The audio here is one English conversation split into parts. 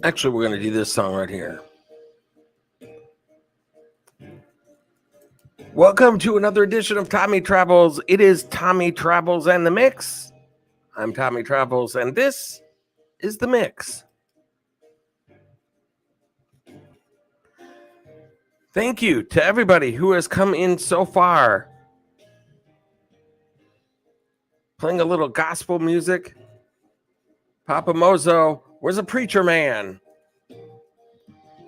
Actually, we're going to do this song right here. Welcome to another edition of Tommy Travels. It is Tommy Travels and the Mix. I'm Tommy Travels, and this is the Mix. Thank you to everybody who has come in so far. Playing a little gospel music. PAPAMOZO was a preacher man,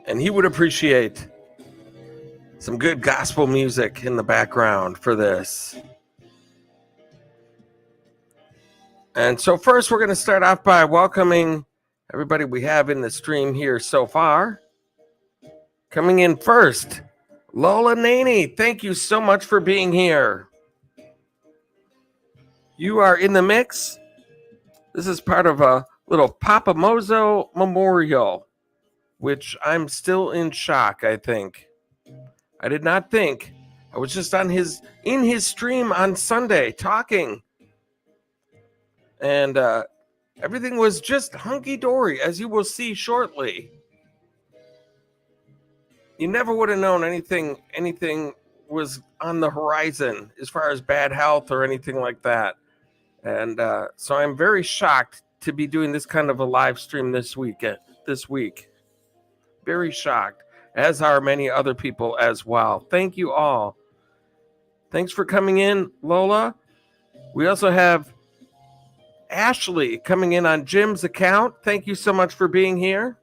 and he would appreciate some good gospel music in the background for this. And so first, we're going to start off by welcoming everybody we have in the stream here so far. Coming in first, Lola Naney, thank you so much for being here. You are in the mix. This is part of a little PAPAMOZO memorial, which I'm still in shock, I think. I did not think. I was just in his stream on Sunday talking. And everything was just hunky-dory, as you will see shortly. You never would have known anything was on the horizon as far as bad health or anything like that. And so I'm very shocked to be doing this kind of a live stream this week. Very shocked, as are many other people as well. Thank you all. Thanks for coming in, Lola. We also have Ashley coming in on Jim's account. Thank you so much for being here.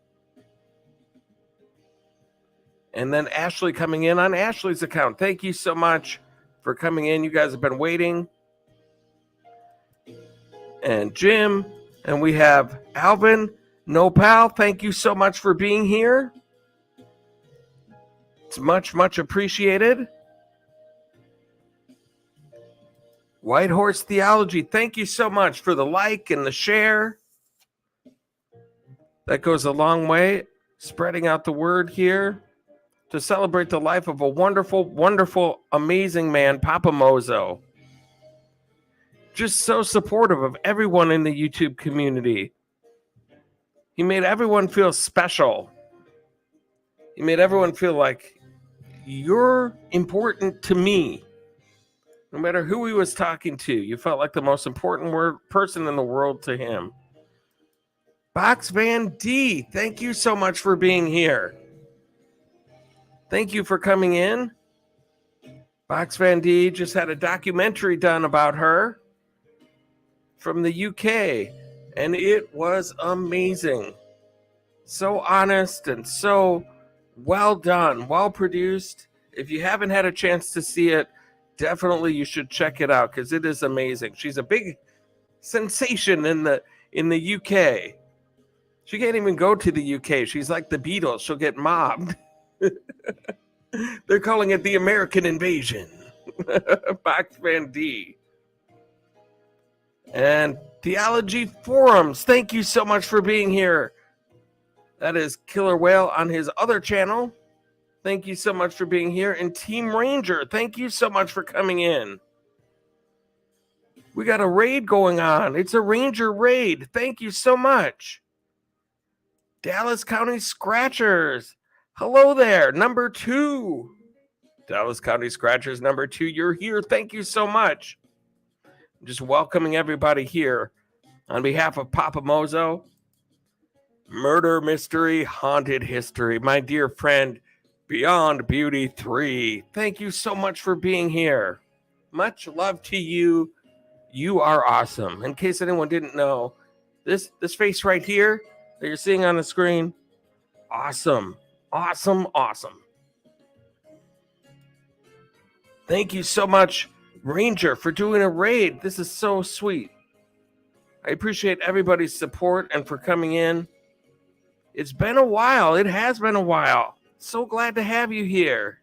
And then Ashley coming in on Ashley's account. Thank you so much for coming in. You guys have been waiting. And Jim, and we have Alvin Nopal. Thank you so much for being here. It's much, much appreciated. White Horse Theology, thank you so much for the like and the share. That goes a long way, spreading out the word here to celebrate the life of a wonderful, wonderful, amazing man, PAPAMOZO. Just so supportive of everyone in the YouTube community. He made everyone feel special. He made everyone feel like you're important to me. No matter who he was talking to, you felt like the most important person in the world to him. Box Van D, thank you so much for being here. Thank you for coming in. Box Van D just had a documentary done about her from the UK, and it was amazing. So honest and so well done, well produced. If you haven't had a chance to see it, definitely you should check it out because it is amazing. She's a big sensation in the UK. She can't even go to the UK. She's like the Beatles. She'll get mobbed. They're calling it the American invasion. Box Van D. And Theology Forums, thank you so much for being here. That is Killer Whale on his other channel. Thank you so much for being here. And Team Ranger, thank you so much for coming in. We got a raid going on. It's a Ranger raid. Thank you so much. Dallas County Scratchers. Hello there, number 2. Dallas County Scratchers, number 2. You're here. Thank you so much. I'm just welcoming everybody here on behalf of PAPAMOZO. Murder Mystery Haunted History. My dear friend, Beyond Beauty 3. Thank you so much for being here. Much love to you. You are awesome. In case anyone didn't know, this face right here that you're seeing on the screen, awesome. Awesome, awesome. Thank you so much, Ranger, for doing a raid. This is so sweet. I appreciate everybody's support and for coming in. It's been a while. It has been a while. So glad to have you here.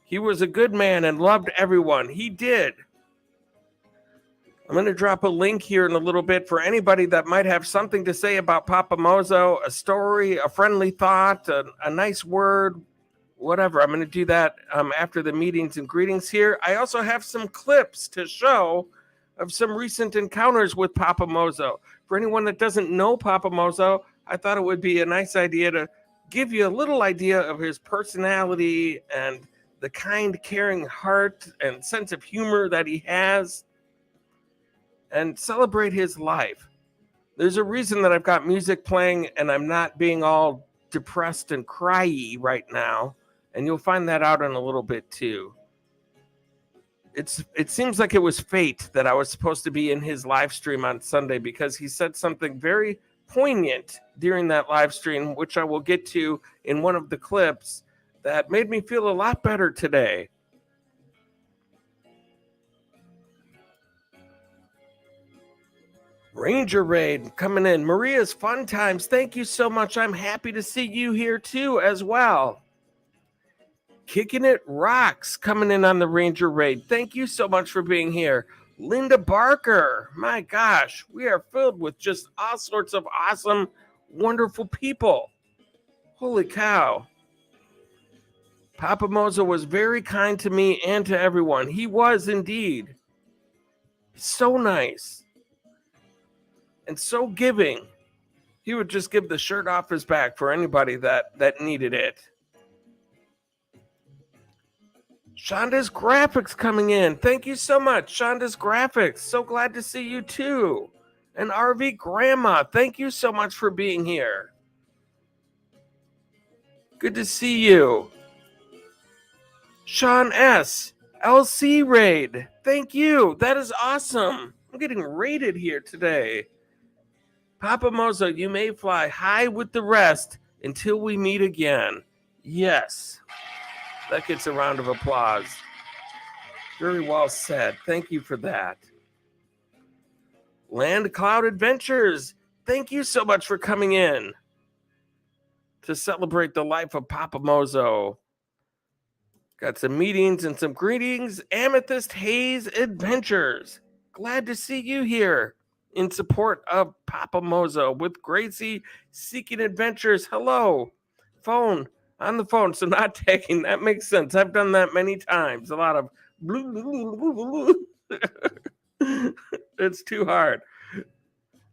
He was a good man and loved everyone. He did. I'm going to drop a link here in a little bit for anybody that might have something to say about PAPAMOZO, a story, a friendly thought, a nice word, whatever. I'm going to do that after the meetings and greetings here. I also have some clips to show of some recent encounters with PAPAMOZO. For anyone that doesn't know PAPAMOZO, I thought it would be a nice idea to give you a little idea of his personality and the kind, caring heart and sense of humor that he has, and celebrate his life. There's a reason that I've got music playing and I'm not being all depressed and cryy right now, and you'll find that out in a little bit too. It seems like it was fate that I was supposed to be in his live stream on Sunday, because he said something very poignant during that live stream, which I will get to in one of the clips, that made me feel a lot better today. Ranger Raid coming in. Maria's Fun Times, thank you so much. I'm happy to see you here too as well. Kicking It Rocks coming in on the Ranger Raid. Thank you so much for being here. Linda Barker, my gosh, we are filled with just all sorts of awesome, wonderful people. Holy cow. PAPAMOZO was very kind to me and to everyone. He was indeed. So nice. And so giving. He would just give the shirt off his back for anybody that needed it. Shonda's Graphics coming in. Thank you so much, Shonda's Graphics. So glad to see you too. And RV Grandma, thank you so much for being here. Good to see you. Sean S. LC Raid, thank you. That is awesome. I'm getting raided here today. PAPAMOZO, you may fly high with the rest until we meet again. Yes. That gets a round of applause. Very well said. Thank you for that. Land Cloud Adventures, thank you so much for coming in to celebrate the life of PAPAMOZO. Got some meetings and some greetings. Amethyst Haze Adventures, glad to see you here in support of PAPAMOZO with Gracie Seeking Adventures. Hello. Phone. On the phone, so not tagging. That makes sense. I've done that many times. A lot of it's too hard.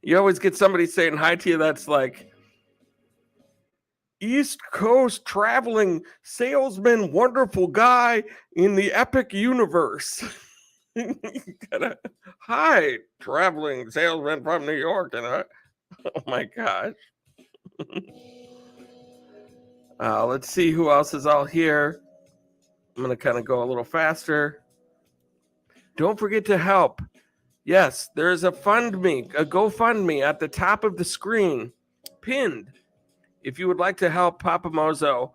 You always get somebody saying hi to you that's like East Coast traveling salesman, wonderful guy in the epic universe. Hi, traveling salesman from New York. And oh my gosh. Let's see who else is all here. I'm going to kind of go a little faster. Don't forget to help. Yes, there is a GoFundMe at the top of the screen, pinned. If you would like to help PAPAMOZO,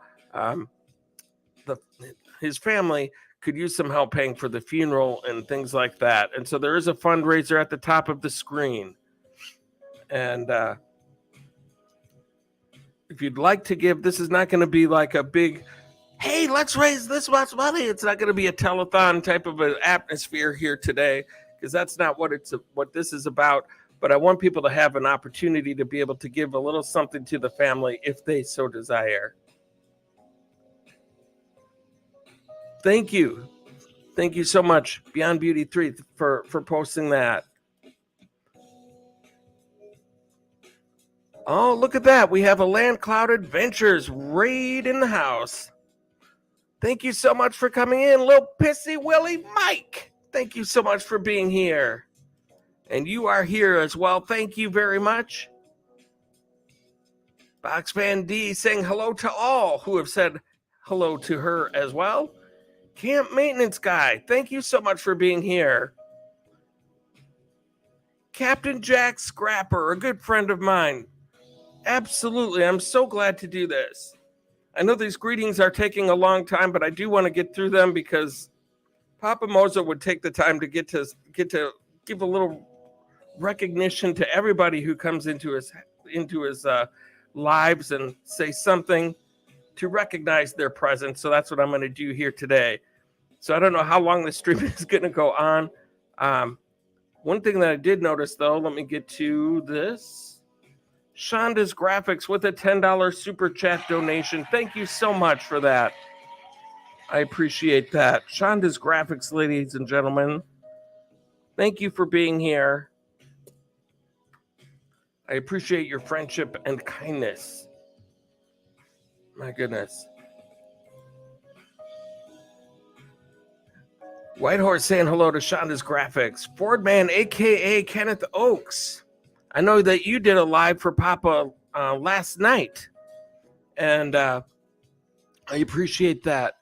his family could use some help paying for the funeral and things like that. And so there is a fundraiser at the top of the screen. And if you'd like to give, this is not going to be like a big, hey, let's raise this much money. It's not going to be a telethon type of an atmosphere here today, because that's not what this is about. But I want people to have an opportunity to be able to give a little something to the family if they so desire. Thank you. Thank you so much, Beyond Beauty 3, for posting that. Oh, look at that. We have a Land Cloud Adventures raid in the house. Thank you so much for coming in, Lil Pissy Willie Mike. Thank you so much for being here. And you are here as well. Thank you very much. Boxfan D saying hello to all who have said hello to her as well. Camp Maintenance Guy, thank you so much for being here. Captain Jack Scrapper, a good friend of mine. Absolutely, I'm so glad to do this. I know these greetings are taking a long time, but I do want to get through them because PAPAMOZO would take the time to get to give a little recognition to everybody who comes into his lives and say something to recognize their presence. So that's what I'm going to do here today. So I don't know how long the stream is going to go on. One thing that I did notice, though, let me get to this. Shonda's Graphics with a $10 super chat donation. Thank you so much for that. I appreciate that. Shonda's Graphics, ladies and gentlemen. Thank you for being here. I appreciate your friendship and kindness. My goodness. Whitehorse saying hello to Shonda's Graphics. Fordman, a.k.a. Kenneth Oakes. I know that you did a live for Papa last night, and I appreciate that.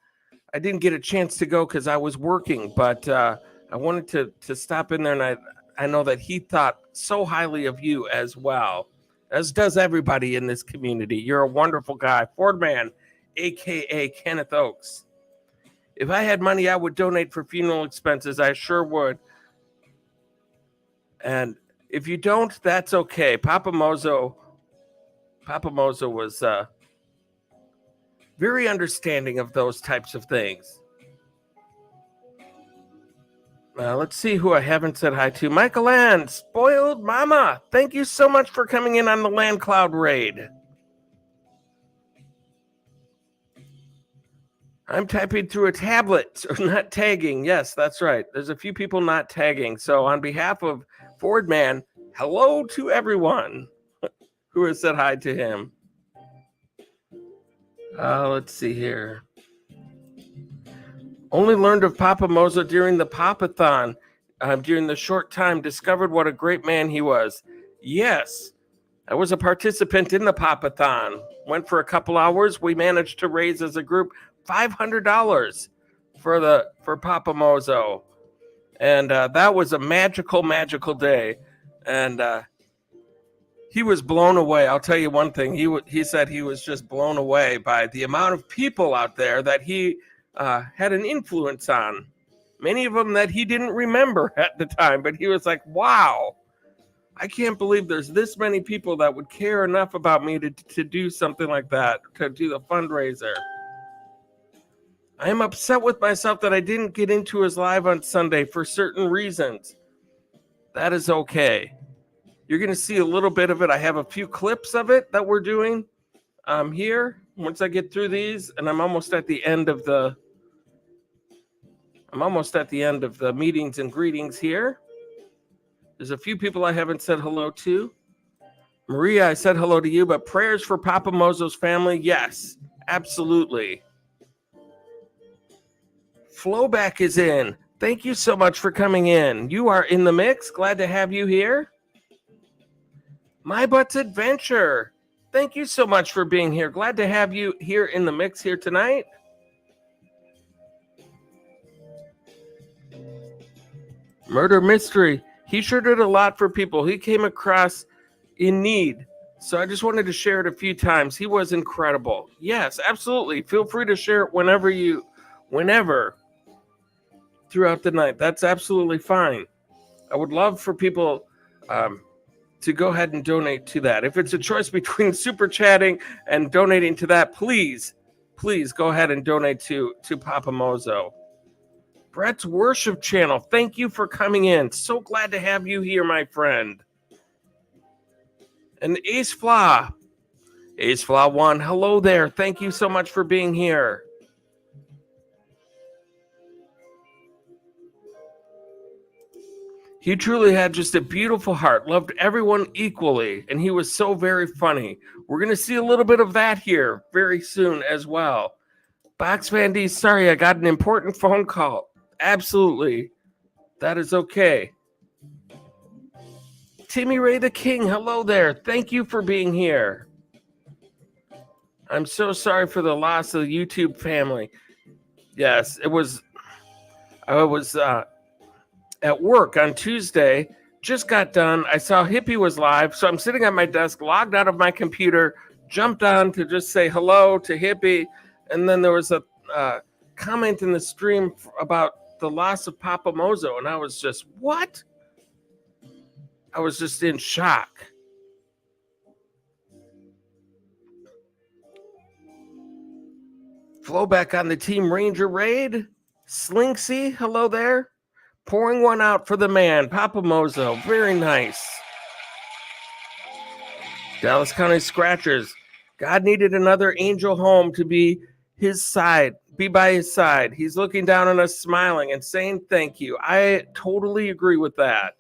I didn't get a chance to go because I was working, but I wanted to stop in there, and I know that he thought so highly of you as well, as does everybody in this community. You're a wonderful guy. Fordman, a.k.a. Kenneth Oakes. If I had money, I would donate for funeral expenses. I sure would. And if you don't, that's okay. PAPAMOZO was very understanding of those types of things. Let's see who I haven't said hi to. Michael Ann, Spoiled Mama. Thank you so much for coming in on the Land Cloud Raid. I'm typing through a tablet, not tagging. Yes, that's right. There's a few people not tagging. So on behalf of Fordman, hello to everyone who has said hi to him. Let's see here. Only learned of PAPAMOZO during the Papathon. During the short time, discovered what a great man he was. Yes, I was a participant in the Papathon. Went for a couple hours. We managed to raise as a group $500 for PAPAMOZO, and that was a magical day. And he was blown away. I'll tell you one thing. He said he was just blown away by the amount of people out there that he had an influence on. Many of them that he didn't remember at the time, but he was like, wow, I can't believe there's this many people that would care enough about me to do something like that, to do the fundraiser. I am upset with myself that I didn't get into his live on Sunday for certain reasons. That is okay. You're going to see a little bit of it. I have a few clips of it that we're doing here. Once I get through these, and I'm almost at the end of the meetings and greetings here. There's a few people I haven't said hello to. Maria, I said hello to you, but prayers for PAPAMOZO's family. Yes, absolutely. Flowback is in. Thank you so much for coming in. You are in the mix. Glad to have you here. My Butt's Adventure. Thank you so much for being here. Glad to have you here in the mix here tonight. Murder Mystery. He sure did a lot for people. He came across in need. So I just wanted to share it a few times. He was incredible. Yes, absolutely. Feel free to share it whenever throughout the night. That's absolutely fine. I would love for people to go ahead and donate to that. If it's a choice between super chatting and donating to that, please go ahead and donate to PAPAMOZO. Brett's Worship Channel, thank you for coming in. So glad to have you here, my friend. And Ace Flaw 1, hello there. Thank you so much for being here. He truly had just a beautiful heart, loved everyone equally, and he was so very funny. We're going to see a little bit of that here very soon as well. Box Van D, sorry, I got an important phone call. Absolutely. That is okay. Timmy Ray the King, hello there. Thank you for being here. I'm so sorry for the loss of the YouTube family. Yes, I was at work on Tuesday, just got done. I saw Hippie was live, so I'm sitting at my desk, logged out of my computer, jumped on to just say hello to Hippie, and then there was a comment in the stream about the loss of PAPAMOZO, and I was just, what? I was just in shock. Flowback on the Team Ranger raid. Slinksy, hello there. Pouring one out for the man, PAPAMOZO. Very nice. Dallas County Scratchers. God needed another angel home to be by his side. He's looking down on us, smiling and saying thank you. I totally agree with that.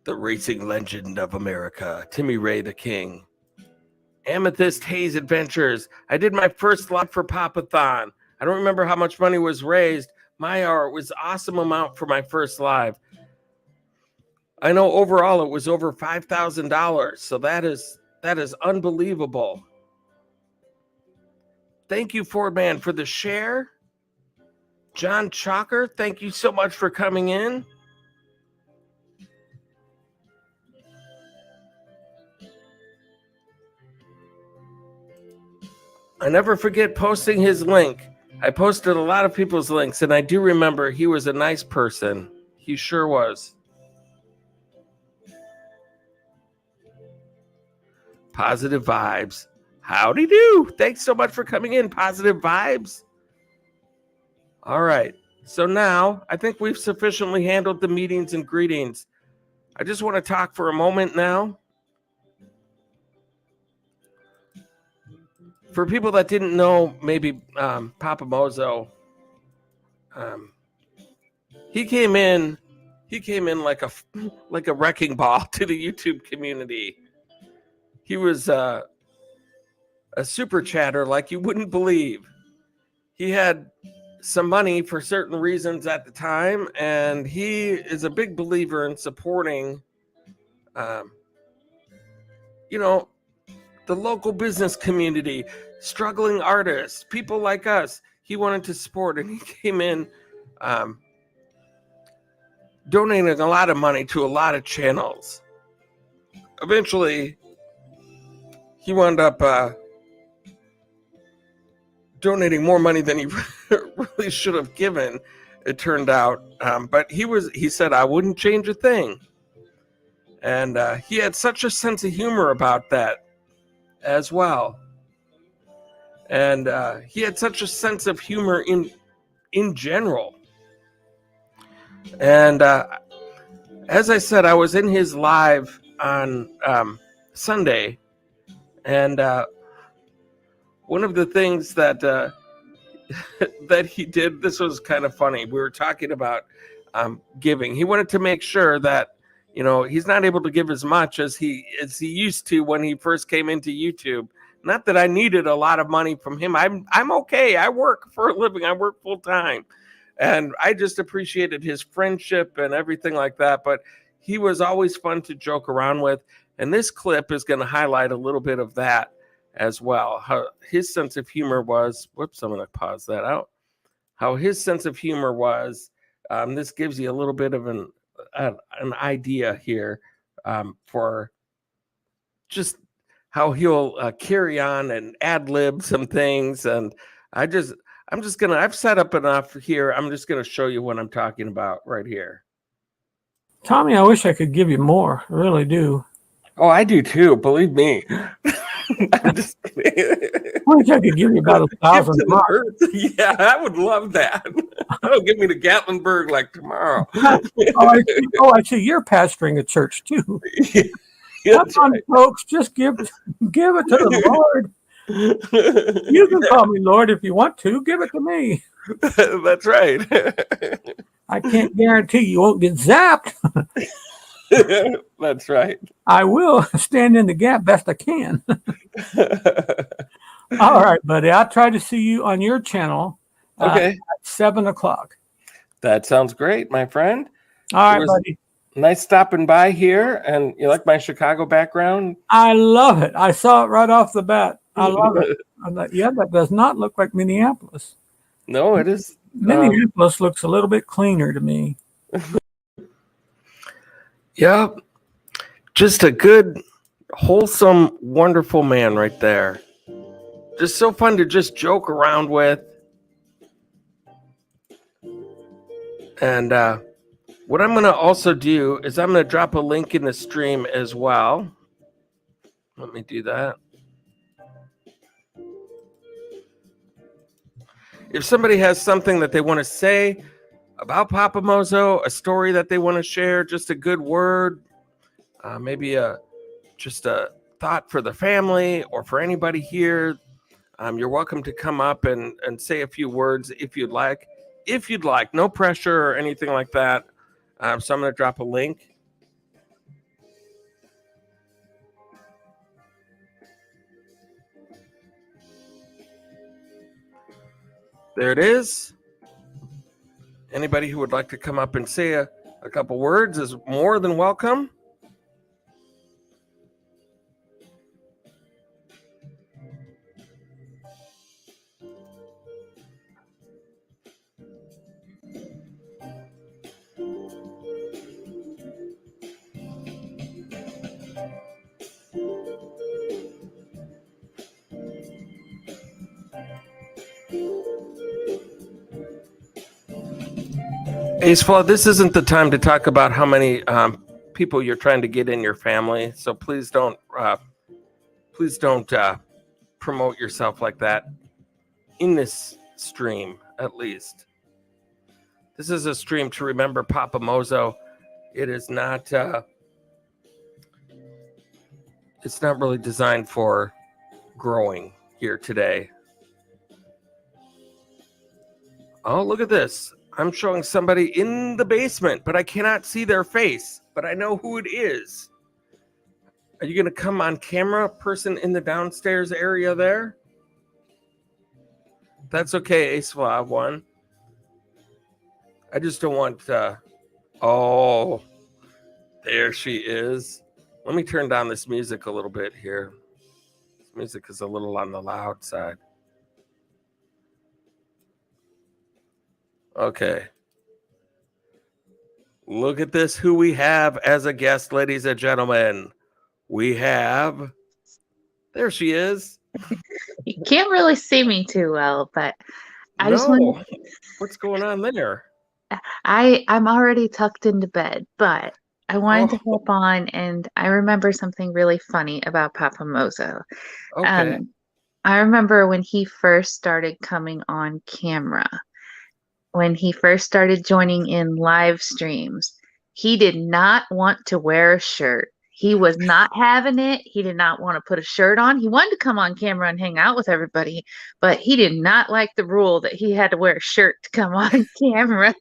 The racing legend of America, Timmy Ray the King. Amethyst Haze Adventures. I did my first live for Papathon. I don't remember how much money was raised. My art was awesome amount for my first live. I know overall it was over $5,000. So that is unbelievable. Thank you, Fordman, for the share. John Chalker, thank you so much for coming in. I never forget posting his link. I posted a lot of people's links, and I do remember he was a nice person. He sure was. Positive Vibes. Howdy do. Thanks so much for coming in, Positive Vibes. All right. So now I think we've sufficiently handled the meetings and greetings. I just want to talk for a moment now. For people that didn't know, maybe PAPAMOZO, he came in like a wrecking ball to the YouTube community. He was a super chatter like you wouldn't believe. He had some money for certain reasons at the time, and he is a big believer in supporting, the local business community, struggling artists, people like us. He wanted to support, and he came in donating a lot of money to a lot of channels. Eventually, he wound up donating more money than he really should have given, it turned out. But he said, I wouldn't change a thing. And he had such a sense of humor about that as well. And he had such a sense of humor in general. And as I said, I was in his live on Sunday, and one of the things that that he did, this was kind of funny. We were talking about giving. He wanted to make sure that he's not able to give as much as he used to when he first came into YouTube. Not that I needed a lot of money from him. I'm okay. I work for a living. I work full time. And I just appreciated his friendship and everything like that. But he was always fun to joke around with. And this clip is going to highlight a little bit of that as well. How his sense of humor was. Whoops, I'm going to pause that out. How his sense of humor was. This gives you a little bit of an idea here for just how he'll carry on and ad lib some things. And I've set up enough here. I'm just going to show you what I'm talking about right here. Tommy, I wish I could give you more. I really do. Oh, I do too. Believe me. I'm just I wish I could give you about 1,000 more. Yeah, I would love that. That'll give me the Gatlinburg like tomorrow. I see you're pastoring a church too. Yeah, come on, right, folks, just give it to the Lord. You can call me Lord if you want to. Give it to me. That's right. I can't guarantee you won't get zapped. That's right. I will stand in the gap best I can. All right, buddy. I'll try to see you on your channel at 7:00. That sounds great, my friend. All right, buddy. Nice stopping by here. And you like my Chicago background? I love it. I saw it right off the bat. I love it. I thought, yeah, that does not look like Minneapolis. No, it is. Minneapolis looks a little bit cleaner to me. Yeah. Just a good, wholesome, wonderful man right there. Just so fun to just joke around with. And what I'm going to also do is I'm going to drop a link in the stream as well. Let me do that. If somebody has something that they want to say about PAPAMOZO, a story that they want to share, just a good word, maybe just a thought for the family or for anybody here, you're welcome to come up and say a few words if you'd like. No pressure or anything like that. So I'm going to drop a link. There it is. Anybody who would like to come up and say a couple words is more than welcome. Ace Flood, this isn't the time to talk about how many people you're trying to get in your family. So please don't promote yourself like that in this stream, at least. This is a stream to remember PAPAMOZO. It is not. It's not really designed for growing here today. Oh, look at this. I'm showing somebody in the basement, but I cannot see their face, but I know who it is. Are you going to come on camera, person in the downstairs area there? That's okay, Ace one. I just don't want... oh, there she is. Let me turn down this music a little bit here. This music is a little on the loud side. Okay. Look at this, who we have as a guest, ladies and gentlemen. We have... There she is. You can't really see me too well, but I just want... What's going on there? I'm already tucked into bed, but I wanted to hop on, and I remember something really funny about PAPAMOZO. Okay. I remember when he first started coming on camera, when he first started joining in live streams, he did not want to wear a shirt. He was not having it. He did not want to put a shirt on. He wanted to come on camera and hang out with everybody, but he did not like the rule that he had to wear a shirt to come on camera.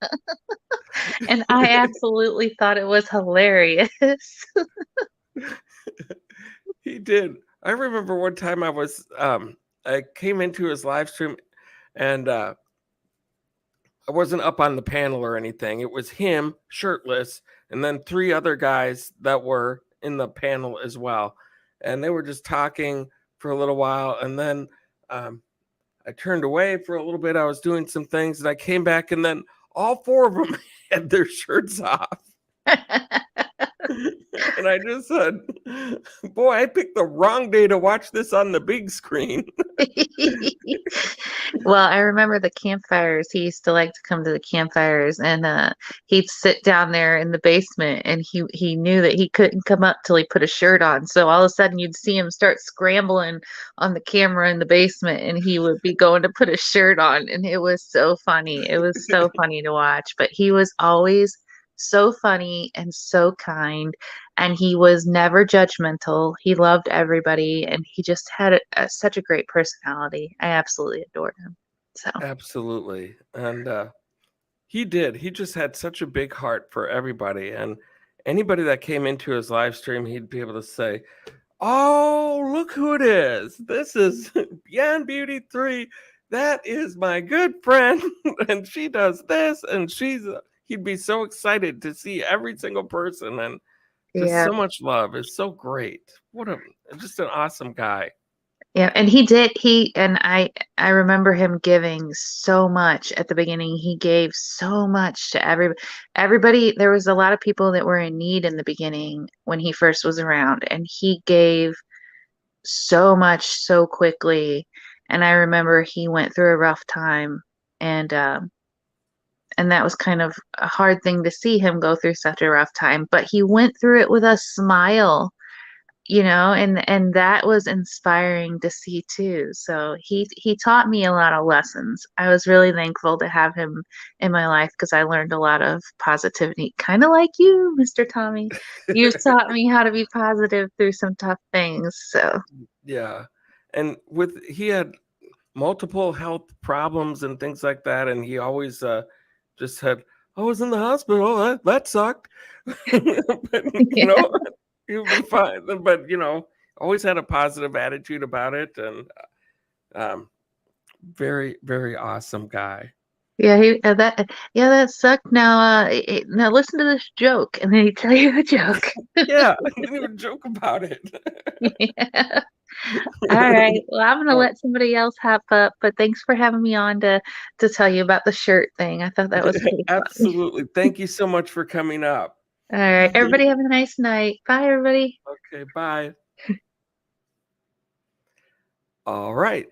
And I absolutely thought it was hilarious. He did. I remember one time I came into his live stream and I wasn't up on the panel or anything. It was him shirtless and then 3 other guys that were in the panel as well. And they were just talking for a little while. And then I turned away for a little bit. I was doing some things and I came back and then all 4 of them had their shirts off. And I just said, boy, I picked the wrong day to watch this on the big screen. Well, I remember the campfires. He used to like to come to the campfires, and he'd sit down there in the basement, and he knew that he couldn't come up till he put a shirt on. So all of a sudden you'd see him start scrambling on the camera in the basement, and he would be going to put a shirt on, and it was so funny. It was so funny to watch, but he was always so funny and so kind, and he was never judgmental. He loved everybody, and he just had such a great personality. I absolutely adored him. So absolutely. And he just had such a big heart for everybody, and anybody that came into his live stream, he'd be able to say, oh, look who it is. This is Beyond Beauty 3. That is my good friend, and she does this, and he'd be so excited to see every single person, and just so much love. It's so great. Just an awesome guy. Yeah, and I remember him giving so much at the beginning. He gave so much to everybody. There was a lot of people that were in need in the beginning when he first was around, and he gave so much so quickly. And I remember he went through a rough time, and that was kind of a hard thing to see him go through such a rough time, but he went through it with a smile, and that was inspiring to see too. So he taught me a lot of lessons. I was really thankful to have him in my life because I learned a lot of positivity, kind of like you, Mr. Tommy. You've taught me how to be positive through some tough things. So yeah, and he had multiple health problems and things like that, and he always just said, I was in the hospital, that sucked. But, he'll be fine. But always had a positive attitude about it. And Very, very awesome guy. Yeah, that sucked. Now listen to this joke, and then he tell you a joke. Yeah, I didn't even joke about it. Yeah. All right. Well, I'm gonna let somebody else hop up, but thanks for having me on to tell you about the shirt thing. I thought that was pretty fun. Absolutely. Thank you so much for coming up. All right. Everybody have a nice night. Bye, everybody. Okay, bye. All right.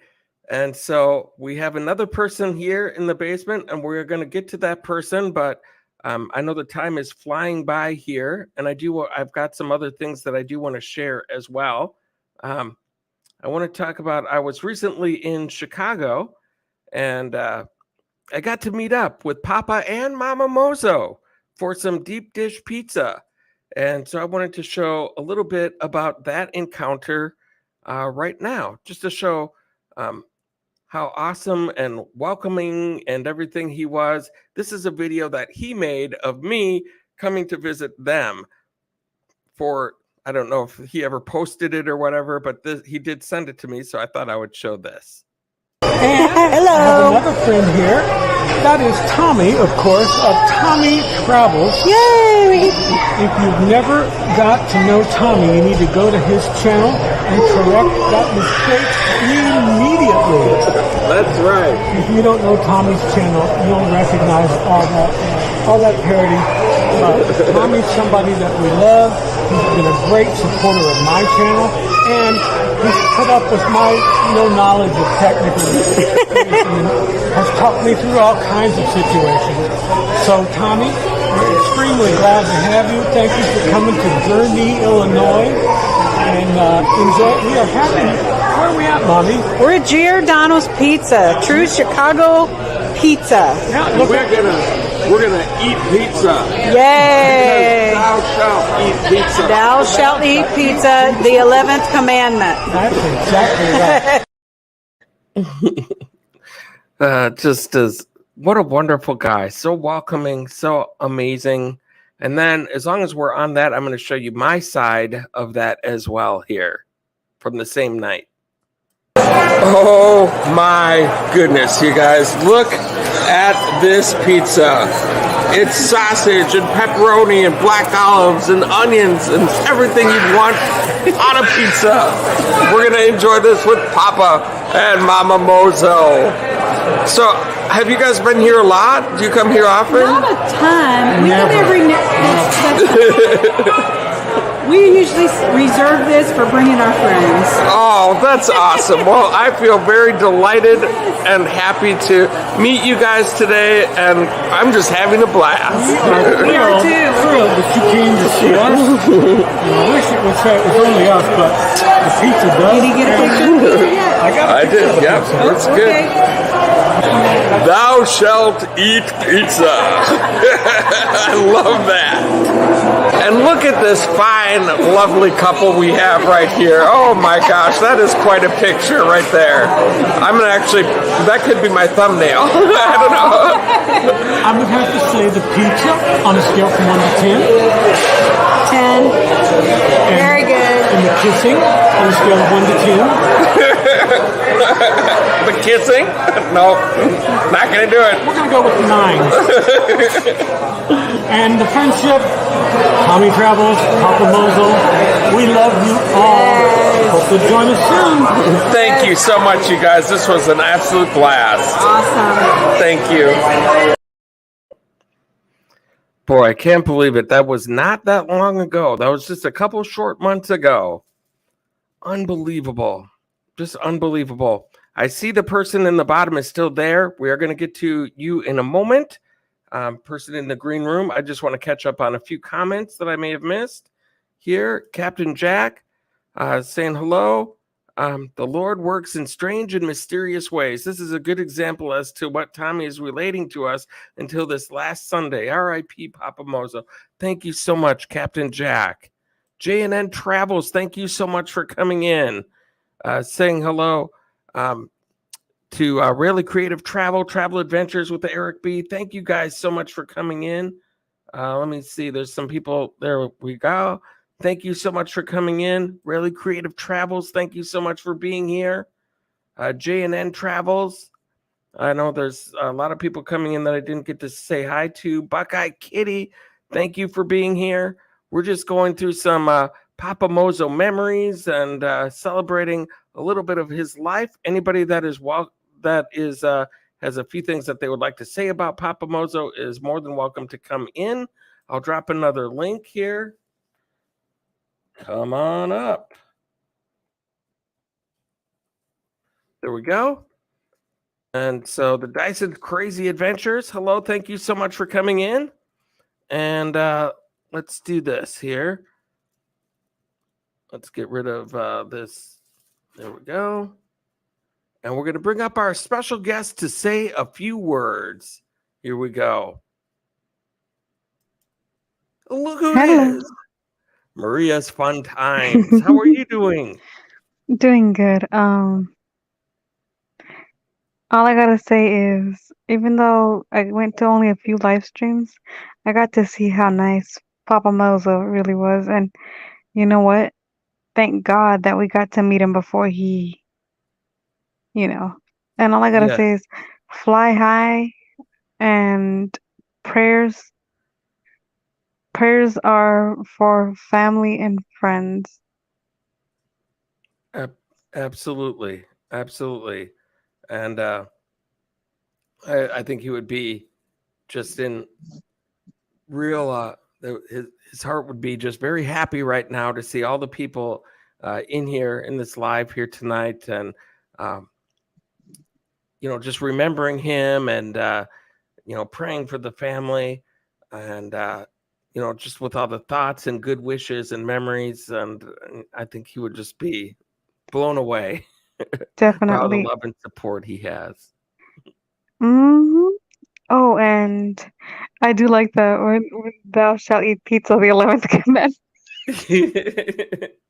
And so we have another person here in the basement, and we're going to get to that person, but I know the time is flying by here, and I've got some other things that I do want to share as well. I want to talk about, I was recently in Chicago, and I got to meet up with Papa and Mama Mozo for some deep dish pizza. And so I wanted to show a little bit about that encounter right now, just to show how awesome and welcoming and everything he was. This is a video that he made of me coming to visit them for, I don't know if he ever posted it or whatever, but he did send it to me, so I thought I would show this. And Hello. I have another friend here. That is Tommy, of course, of Tommy Travels. Yay! If you've never got to know Tommy, you need to go to his channel and correct that mistake immediately. That's right. If you don't know Tommy's channel, you'll recognize all that parody. Tommy's somebody that we love. He's been a great supporter of my channel, and he's put up with my no knowledge of technical and has talked me through all kinds of situations. So, Tommy, we're extremely glad to have you. Thank you for coming to Gurnee, Illinois, and enjoy. We are happy. Where are we at, Mommy? We're at Giordano's Pizza, true Chicago pizza. Yeah, look at We're gonna eat pizza. Yay! Thou shalt eat pizza. Thou shalt eat pizza, the 11th commandment. That's exactly right. Just as what a wonderful guy, so welcoming, so amazing. And then as long as we're on that, I'm going to show you my side of that as well here from the same night. Oh my goodness, you guys, look at this pizza. It's sausage and pepperoni and black olives and onions and everything you'd want on a pizza. We're going to enjoy this with Papa and Mama Mozo. So, have you guys been here a lot? Do you come here often? Not a ton. We come every. We usually reserve this for bringing our friends. Oh, that's awesome. Well, I feel very delighted and happy to meet you guys today, and I'm just having a blast. We are too. Thrilled that you came to see us. I wish it was only us, but the pizza does. Did he get a picture of the pizza yet? I did, yep, that's good. Okay. Thou shalt eat pizza. I love that. And look at this fine, lovely couple we have right here. Oh my gosh, that is quite a picture right there. I'm gonna actually, that could be my thumbnail. I don't know. I would have to say the pizza on a scale from 1 to 10. 10. Very good. And the kissing on a scale of 1 to 10. The kissing? No, not gonna do it. We're going to go with 9. And the friendship, Tommy Travels, PAPAMOZO, we love you all. Hope you'll join us soon. Thank you so much, you guys. This was an absolute blast. Awesome. Thank you. Boy, I can't believe it. That was not that long ago. That was just a couple short months ago. Unbelievable. Just unbelievable. I see the person in the bottom is still there. We are going to get to you in a moment. Person in the green room. I just want to catch up on a few comments that I may have missed. Here, Captain Jack saying hello. The Lord works in strange and mysterious ways. This is a good example as to what Tommy is relating to us until this last Sunday. R.I.P. PAPAMOZO. Thank you so much, Captain Jack. J&N Travels, thank you so much for coming in. Saying hello to Really Creative Travel Adventures with Eric B. Thank you guys so much for coming in. Let me see. There's some people. There we go. Thank you so much for coming in. Really Creative Travels, thank you so much for being here. J&N Travels, I know there's a lot of people coming in that I didn't get to say hi to. Buckeye Kitty, thank you for being here. We're just going through some PAPAMOZO memories and celebrating a little bit of his life. Anybody that is has a few things that they would like to say about PAPAMOZO is more than welcome to come in. I'll drop another link here. Come on up. There we go. And so the Dyson's Crazy Adventures. Hello, thank you so much for coming in. And let's do this here. Let's get rid of this. There we go. And we're going to bring up our special guest to say a few words. Here we go. Look who it is. Maria's Fun Times. How are you doing? Doing good. All I gotta say is, even though I went to only a few live streams, I got to see how nice PAPAMOZO really was, and you know what? Thank God that we got to meet him before he, And all I gotta Yes, say is, fly high, and prayers. Prayers are for family and friends. absolutely. Absolutely. And I think he would be just in real his heart would be just very happy right now to see all the people in here in this live here tonight, and just remembering him, and praying for the family, and just with all the thoughts and good wishes and memories, and I think he would just be blown away by all the Definitely. love and support he has. hmm Oh, and I do like that when thou shalt eat pizza, the 11th commandment.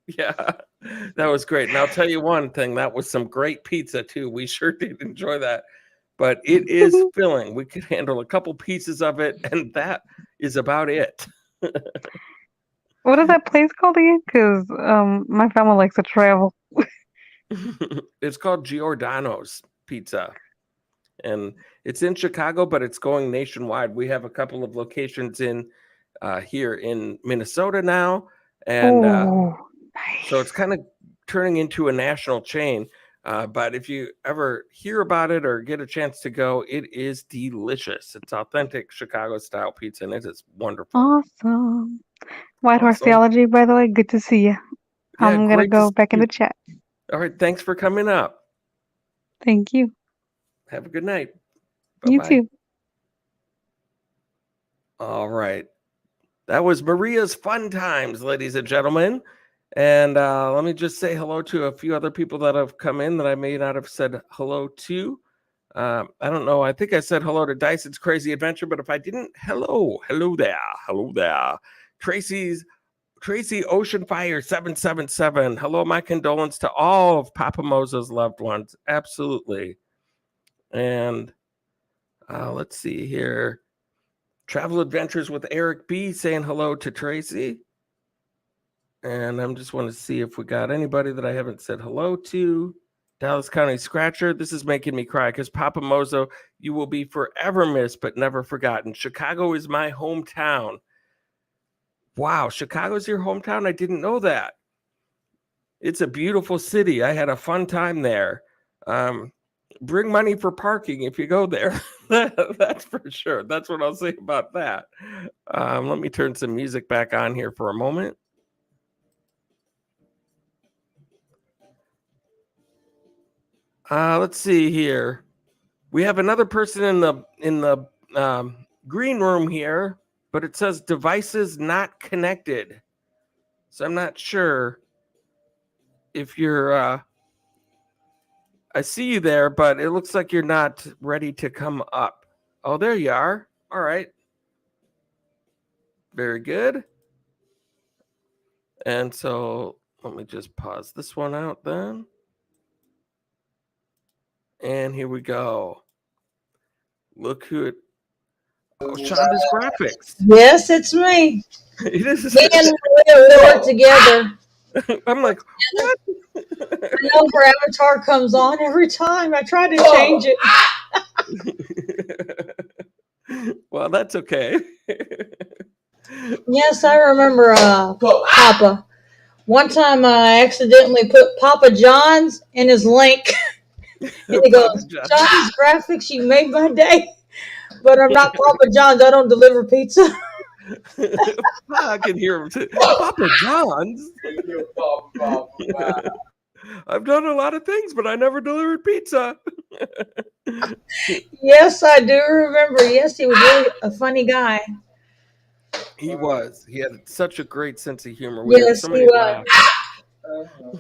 Yeah, that was great. And I'll tell you one thing, that was some great pizza too. We sure did enjoy that, but it is filling. We could handle a couple pieces of it, and that is about it. What is that place called again? Because my family likes to travel. It's called Giordano's Pizza, and it's in Chicago, but it's going nationwide. We have a couple of locations in here in Minnesota now, and Oh, so nice. it's kind of turning into a national chain. But if you ever hear about it or get a chance to go, it is delicious. It's authentic Chicago style pizza, and it is wonderful. Awesome. White Horse Awesome. Theology, by the way, good to see you. Yeah, I'm gonna great to go see back in you. the chat. All right, thanks for coming up. Thank you. Have a good night. You Bye-bye. too. All right. That was Maria's Fun Times, ladies and gentlemen. And let me just say hello to a few other people that have come in that I may not have said hello to. I don't know. I think I said hello to Dyson's Crazy Adventure, but if I didn't, hello there. Tracy Oceanfire 777. Hello, my condolence to all of PAPAMOZO's loved ones. Absolutely. And let's see here. Travel Adventures with Eric B saying hello to Tracy. And I'm just want to see if we got anybody that I haven't said hello to. Dallas County Scratcher. This is making me cry because PAPAMOZO, you will be forever missed but never forgotten. Chicago is my hometown. Wow, Chicago's your hometown? I didn't know that. It's a beautiful city. I had a fun time there. Bring money for parking if you go there. That's for sure. That's what I'll say about that. Let me turn some music back on here for a moment. Let's see here. We have another person in the green room here, but it says devices not connected. So I'm not sure if you're. I see you there, but it looks like you're not ready to come up. Oh, there you are. All right. Very good. And so let me just pause this one out then. And here we go. Look who it. Oh, Shonda's graphics. Yes, it's me. It is. Me and Maria wore it together. I'm like, what? I know her avatar comes on every time. I try to change it. Well, that's okay. Yes, I remember Papa. One time I accidentally put Papa John's in his link. And he goes, Papa John. Johnny's graphics, you made my day. But I'm not Papa John's. I don't deliver pizza. I can hear him say, Papa John's. I've done a lot of things, but I never delivered pizza. Yes, I do remember. Yes, he was really a funny guy. He was. He had such a great sense of humor. We had Yes, so he many was.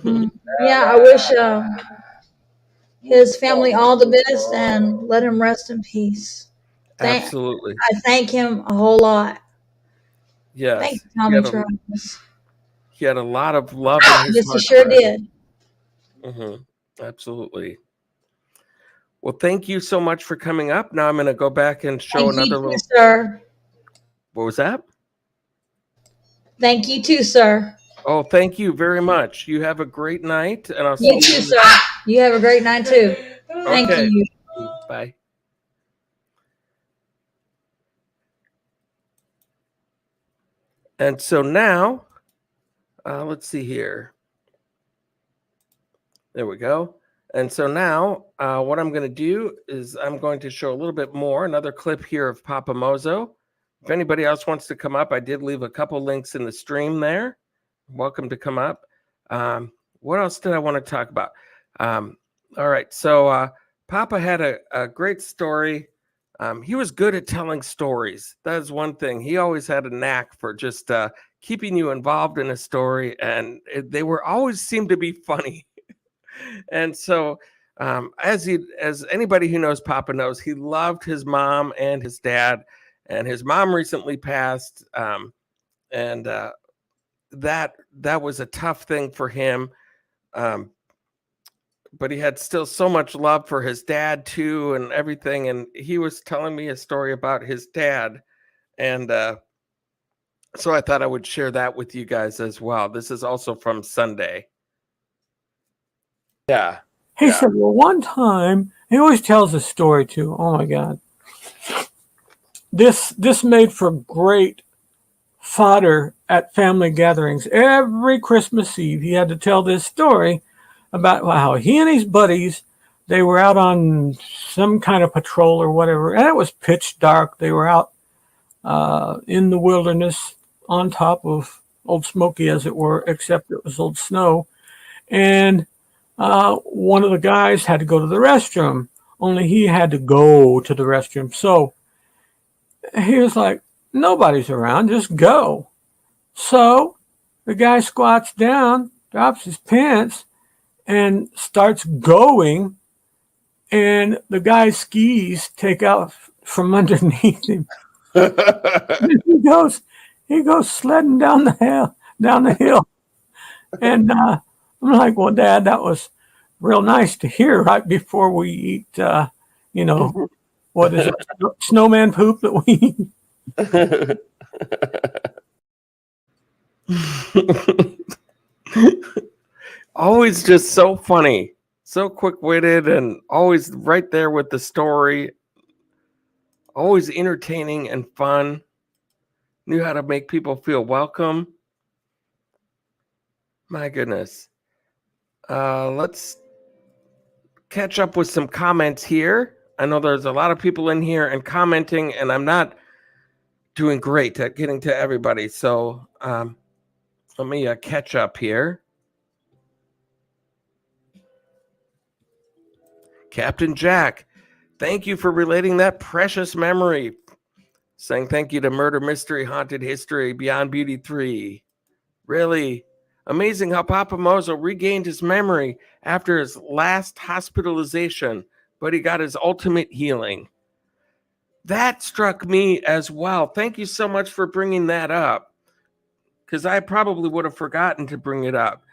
laughs. Yeah, I wish his family all the best and let him rest in peace. Absolutely. I thank him a whole lot. Yes. Thank you, Tommy Travis. He had a lot of love in his Yes, he heart. sure did. Absolutely. Well, thank you so much for coming up. Now I'm going to go back and show Thank another you little. too, sir. What was that? Thank you too, sir. Oh, thank you very much. You have a great night, and I'll see You you. too, sir. You have a great night too. Thank Okay. you. Bye. And so now, let's see here. There we go. And so now, what I'm going to do is I'm going to show a little bit more, another clip here of PAPAMOZO. If anybody else wants to come up, I did leave a couple links in the stream there. Welcome to come up. What else did I want to talk about? All right. So Papa had a great story. He was good at telling stories. That is one thing. He always had a knack for just keeping you involved in a story, and they were always seemed to be funny. And so, as anybody who knows Papa knows, he loved his mom and his dad. And his mom recently passed, and that was a tough thing for him. But he had still so much love for his dad too, and everything. And he was telling me a story about his dad, and so I thought I would share that with you guys as well. This is also from Sunday. Yeah. He said, well, one time, he always tells a story too. Oh my God. This made for great fodder at family gatherings. Every Christmas Eve, he had to tell this story about how he and his buddies, they were out on some kind of patrol or whatever, and it was pitch dark. They were out in the wilderness on top of Old Smoky, as it were, except it was old snow. And one of the guys had to go to the restroom, only he had to go to the restroom. So he was like, nobody's around, just go. So the guy squats down, drops his pants, and starts going. And the guy's skis take out from underneath him. he goes sledding down the hill. And I'm like, well, Dad, that was real nice to hear right before we eat, what is it, snowman poop that we eat. Always just so funny, so quick-witted, and always right there with the story. Always entertaining and fun. Knew how to make people feel welcome. My goodness. Let's catch up with some comments here. I know there's a lot of people in here and commenting, and I'm not doing great at getting to everybody. So let me catch up here. Captain Jack, thank you for relating that precious memory. Saying thank you to Murder Mystery Haunted History Beyond Beauty 3. Really amazing how PAPAMOZO regained his memory after his last hospitalization, but he got his ultimate healing. That struck me as well. Thank you so much for bringing that up, because I probably would have forgotten to bring it up,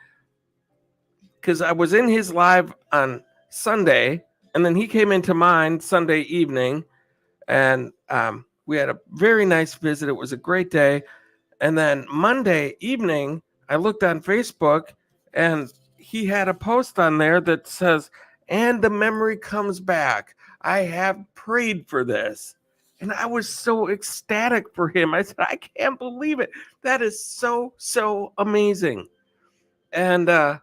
because I was in his live on Sunday, and then he came into mine Sunday evening, and we had a very nice visit. It was a great day. And then Monday evening, I looked on Facebook, and he had a post on there that says, and the memory comes back. I have prayed for this. And I was so ecstatic for him. I said, I can't believe it. That is so, so amazing. And then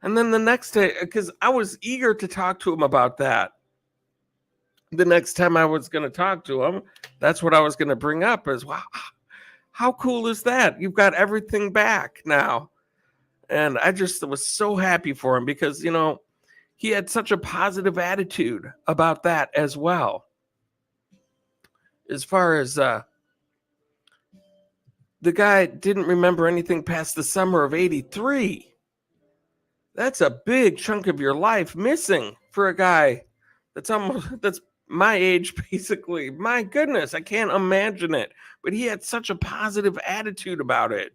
the next day, because I was eager to talk to him about that. The next time I was going to talk to him, that's what I was going to bring up is, wow, how cool is that? You've got everything back now. And I just was so happy for him because, he had such a positive attitude about that as well. As far as the guy didn't remember anything past the summer of '83. That's a big chunk of your life missing for a guy that's my age, basically. My goodness, I can't imagine it. But he had such a positive attitude about it.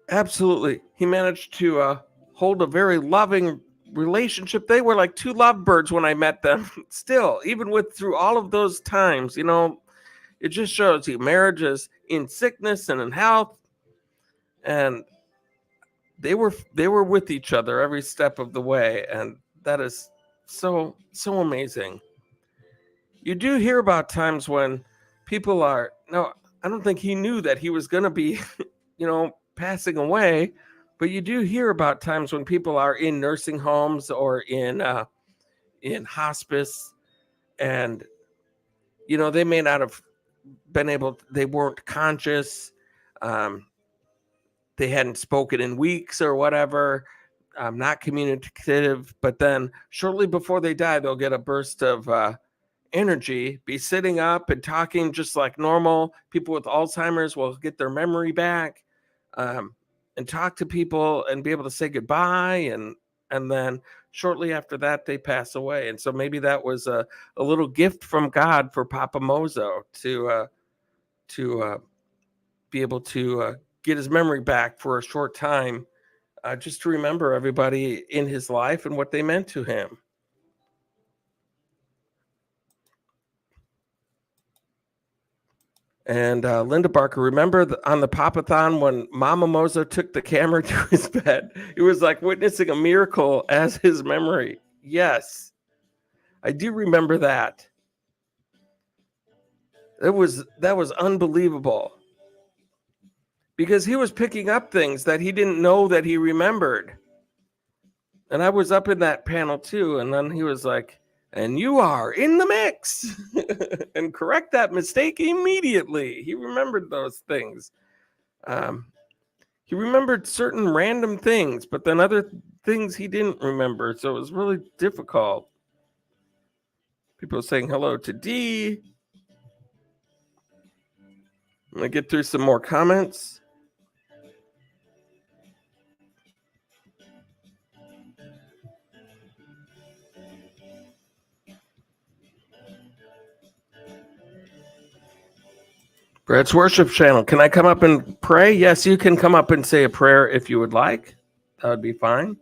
Absolutely. He managed to hold a very loving relationship. They were like two lovebirds when I met them. Still, even through all of those times, it just shows you marriages in sickness and in health. And they were with each other every step of the way. And that is so, so amazing. You do hear about times when people I don't think he knew that he was going to be, passing away, but you do hear about times when people are in nursing homes or in hospice, and they may not have been they weren't conscious, they hadn't spoken in weeks or whatever, not communicative, but then shortly before they die, they'll get a burst of energy, be sitting up and talking just like normal. People with Alzheimer's will get their memory back, and talk to people and be able to say goodbye, and then shortly after that they pass away. And so maybe that was a little gift from God for PAPAMOZO to be able to get his memory back for a short time, just to remember everybody in his life and what they meant to him. And Linda Barker, remember on the Papathon when Mama Mozo took the camera to his bed? It was like witnessing a miracle as his memory. Yes, I do remember that. That was unbelievable. Because he was picking up things that he didn't know that he remembered. And I was up in that panel too. And then he was like, and you are in the mix, and correct that mistake immediately. He remembered those things. He remembered certain random things, but then other things he didn't remember. So it was really difficult. People saying hello to D. I'm going to get through some more comments. Brad's Worship Channel. Can I come up and pray? Yes, you can come up and say a prayer if you would like. That would be fine.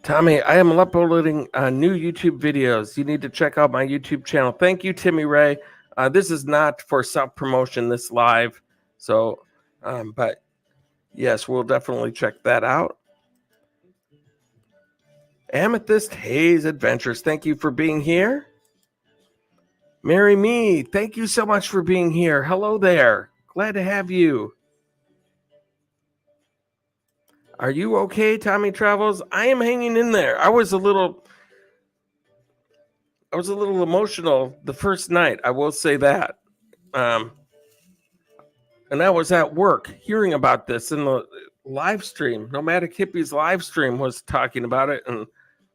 Tommy, I am uploading new YouTube videos. You need to check out my YouTube channel. Thank you, Timmy Ray. This is not for self-promotion, this live. So, but yes, we'll definitely check that out. Amethyst Haze Adventures, thank you for being here. Marry Me, thank you so much for being here. Hello there. Glad to have you. Are you okay, Tommy Travels? I am hanging in there. I was a little emotional the first night. I will say that. And I was at work hearing about this in the live stream. Nomadic Hippies live stream was talking about it, and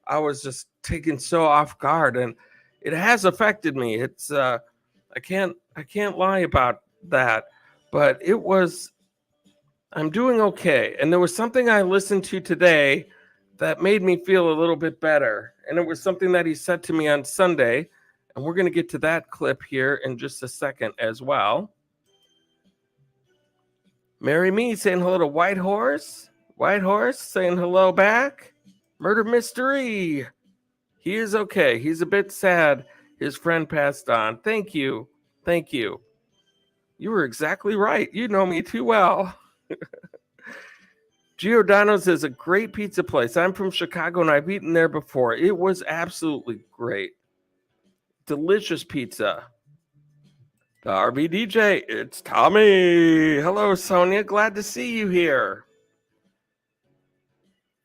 I was just taken so off guard, and it has affected me. It's I can't lie about that, but I'm doing okay. And there was something I listened to today that made me feel a little bit better. And it was something that he said to me on Sunday. And we're going to get to that clip here in just a second as well. Marry Me saying hello to White Horse. White Horse saying hello back. Murder Mystery. He is okay. He's a bit sad. his friend passed on. Thank you. Thank you. You were exactly right. You know me too well. Giordano's is a great pizza place. I'm from Chicago and I've eaten there before. It was absolutely great. Delicious pizza. The RV DJ, it's Tommy. Hello, Sonia. Glad to see you here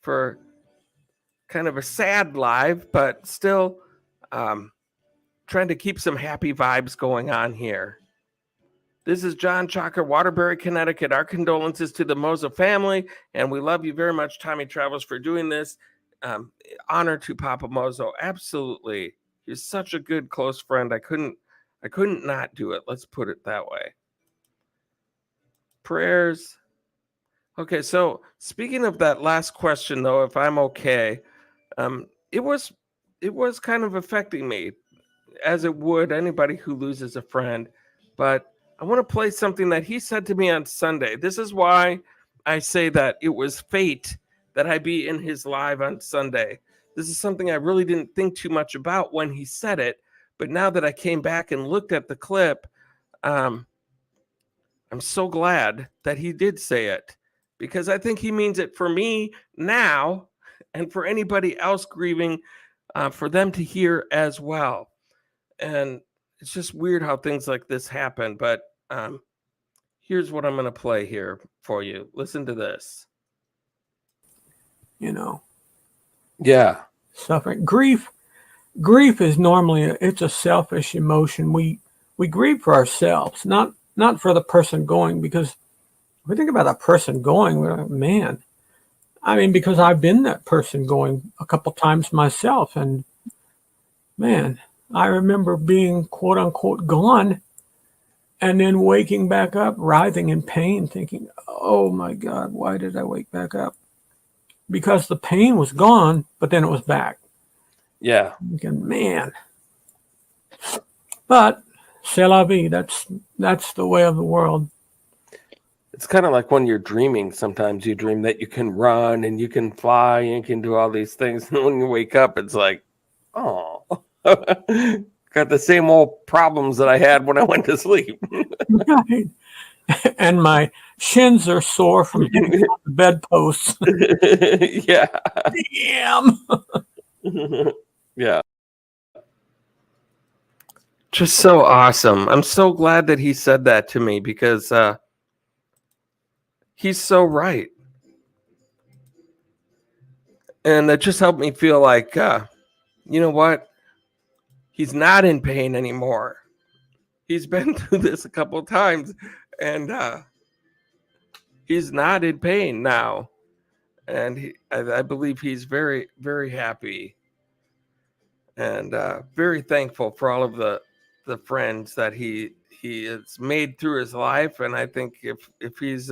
for kind of a sad live, but still trying to keep some happy vibes going on here. This is John Chalker, Waterbury, Connecticut. Our condolences to the Mozo family, and we love you very much, Tommy Travels, for doing this. Honor to Papa Mozo, absolutely. He's such a good close friend. I couldn't not do it. Let's put it that way. Prayers. Okay, so speaking of that last question, though, if I'm okay, it was kind of affecting me, as it would anybody who loses a friend, but I want to play something that he said to me on Sunday. This is why I say that it was fate that I be in his live on Sunday. This is something I really didn't think too much about when he said it, but now that I came back and looked at the clip, I'm so glad that he did say it, because I think he means it for me now and for anybody else grieving, for them to hear as well. And it's just weird how things like this happen, but here's what I'm going to play here for you. Listen to this. You know, Yeah. suffering, grief is normally it's a selfish emotion. We grieve for ourselves, not for the person going, because if we think about a person going, we're like, man, I mean, because I've been that person going a couple times myself, and man, I remember being quote unquote gone and then waking back up, writhing in pain, thinking, oh my God, why did I wake back up? Because the pain was gone, but then it was back. Yeah. Thinking, man. But c'est la vie. That's the way of the world. It's kind of like when you're dreaming. Sometimes you dream that you can run and you can fly and you can do all these things. And when you wake up, it's like, oh, got the same old problems that I had when I went to sleep. Right. And my shins are sore from hitting on the bedposts. Yeah. Damn. Yeah. Just so awesome. I'm so glad that he said that to me, because he's so right. And that just helped me feel like, you know what? He's not in pain anymore. He's been through this a couple of times, and he's not in pain now. And I believe he's very, very happy and very thankful for all of the friends that he has made through his life. And I think if he's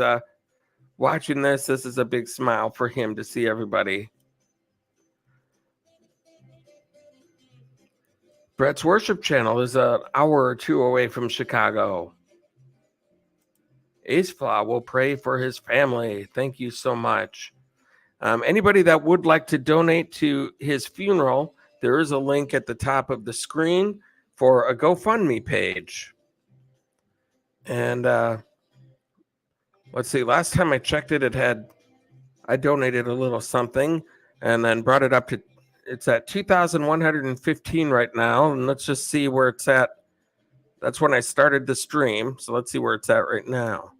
watching this is a big smile for him to see everybody. Brett's Worship Channel is an hour or two away from Chicago. Ace Flaw will pray for his family. Thank you so much. Anybody that would like to donate to his funeral, there is a link at the top of the screen for a GoFundMe page. And let's see, last time I checked it, I donated a little something and then brought it up to, it's at 2,115 right now. And let's just see where it's at. That's when I started the stream. So let's see where it's at right now.